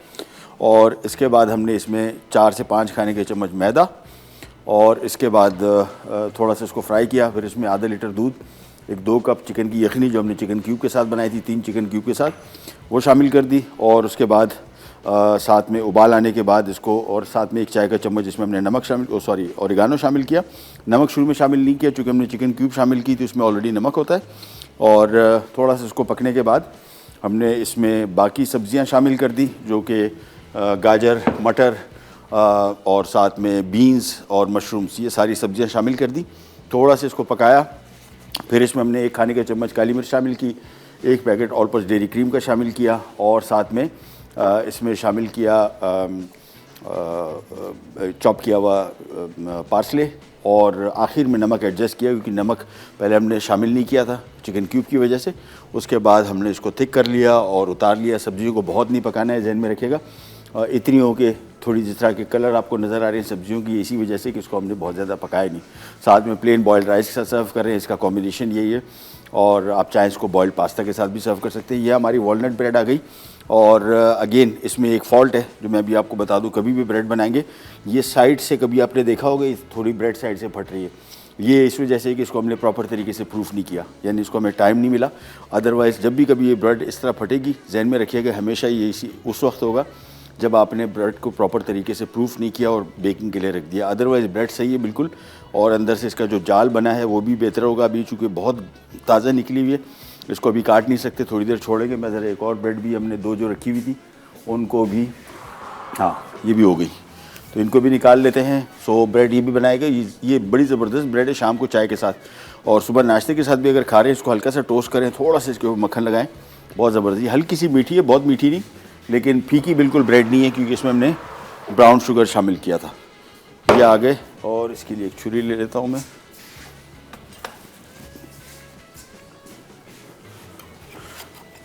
और इसके बाद हमने इसमें 4 से 5 खाने के चम्मच मैदा, और इसके बाद थोड़ा सा इसको फ्राई किया। फिर इसमें आधा लीटर दूध, 1-2 कप चिकन की यखनी जो हमने चिकन क्यूब के साथ बनाई थी, 3 चिकन क्यूब के साथ, वो शामिल कर दी। और उसके बाद साथ में उबाल आने के बाद इसको, और साथ में 1 चाय का चम्मच इसमें हमने नमक शामिल ओरिगानो शामिल किया। नमक शुरू में शामिल नहीं किया चूँकि हमने चिकन क्यूब शामिल की थी, उसमें ऑलरेडी नमक होता है। और थोड़ा सा इसको पकने के बाद हमने इसमें बाकी सब्ज़ियाँ शामिल कर दी, जो कि गाजर, मटर और साथ में बीन्स और मशरूम्स, ये सारी सब्ज़ियाँ शामिल कर दी। थोड़ा सा इसको पकाया। फिर इसमें हमने 1 खाने का चम्मच काली मिर्च शामिल की, 1 packet all purpose dairy cream का शामिल किया, और साथ में इसमें शामिल किया चॉप किया हुआ पार्सले, और आखिर में नमक एडजस्ट किया क्योंकि नमक पहले हमने शामिल नहीं किया था चिकन क्यूब की वजह से। उसके बाद हमने इसको थिक कर लिया और उतार लिया। सब्जियों को बहुत नहीं पकाना है, जहन में रखिएगा। इतनी हो के थोड़ी जिस तरह के कलर आपको नज़र आ रहे हैं सब्जियों की, इसी वजह से कि इसको हमने बहुत ज़्यादा पकाया नहीं। साथ में प्लेन बॉयल्ड राइस के साथ सर्व कर रहे हैं, इसका कॉम्बिनेशन यही है। और आप चाहें इसको बॉयल्ड पास्ता के साथ भी सर्व कर सकते हैं। ये हमारी वॉलनट ब्रेड आ गई। और अगेन इसमें एक फॉल्ट है जो मैं अभी आपको बता दूं, कभी भी ब्रेड बनाएंगे ये साइड से, कभी आपने देखा होगा थोड़ी ब्रेड साइड से फट रही है, ये इस वजह से कि इसको हमने प्रॉपर तरीके से प्रूफ नहीं किया, यानी इसको हमें टाइम नहीं मिला। अदरवाइज़ जब भी कभी ये ब्रेड इस तरह फटेगी, जहन में रखिएगा हमेशा ये इसी उस वक्त होगा जब आपने ब्रेड को प्रॉपर तरीके से प्रूफ नहीं किया और बेकिंग के लिए रख दिया। अदरवाइज़ ब्रेड सही है बिल्कुल, और अंदर से इसका जो जाल बना है वो भी बेहतर होगा। अभी चूँकि बहुत ताज़ा निकली हुई है, इसको अभी काट नहीं सकते, थोड़ी देर छोड़ेंगे। मैं ज़रा एक और ब्रेड भी हमने 2 जो रखी हुई थी उनको भी, हाँ ये भी हो गई, तो इनको भी निकाल लेते हैं। सो ब्रेड ये भी बनाएगा। ये बड़ी ज़बरदस्त ब्रेड है शाम को चाय के साथ, और सुबह नाश्ते के साथ भी अगर खा रहे हैं इसको हल्का सा टोस्ट करें, थोड़ा सा इसके ऊपर मक्खन लगाएं, बहुत ज़बरदस्त। ये हल्की सी मीठी है, बहुत मीठी नहीं, लेकिन फीकी बिल्कुल ब्रेड नहीं है क्योंकि इसमें हमने ब्राउन शुगर शामिल किया था। ये आ गए, और इसके लिए एक छुरी ले लेता हूँ मैं।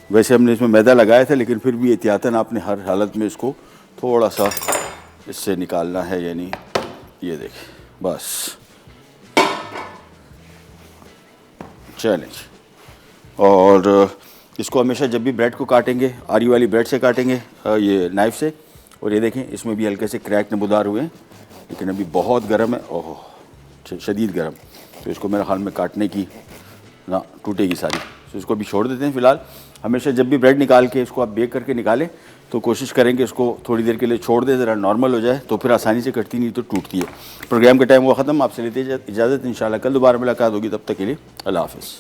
वैसे हमने इसमें मैदा लगाया था, लेकिन फिर भी एहतियातन आपने हर हालत में इसको थोड़ा सा इससे निकालना है, यानी ये देखें बस, चैलेंज। और इसको हमेशा जब भी ब्रेड को काटेंगे, आरी वाली ब्रेड से काटेंगे, ये नाइफ़ से। और ये देखें इसमें भी हल्के से क्रैक नमूदार हुए हैं, लेकिन अभी बहुत गर्म है, ओह शदीद गर्म, तो इसको मेरे ख्याल में काटने की ना टूटेगी सारी, तो इसको भी छोड़ देते हैं फ़िलहाल। हमेशा जब भी ब्रेड निकाल के इसको आप बेक करके निकालें तो कोशिश करेंगे इसको थोड़ी देर के लिए छोड़ दें, ज़रा नॉर्मल हो जाए, तो फिर आसानी से कटती नहीं तो टूटती है। प्रोग्राम का टाइम हुआ ख़त्म, आपसे लेते इजाज़त। इंशाल्लाह कल दोबारा मुलाकात होगी, तब तक के लिए अल्लाह हाफ़िज़।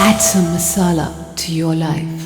Add some masala to your life.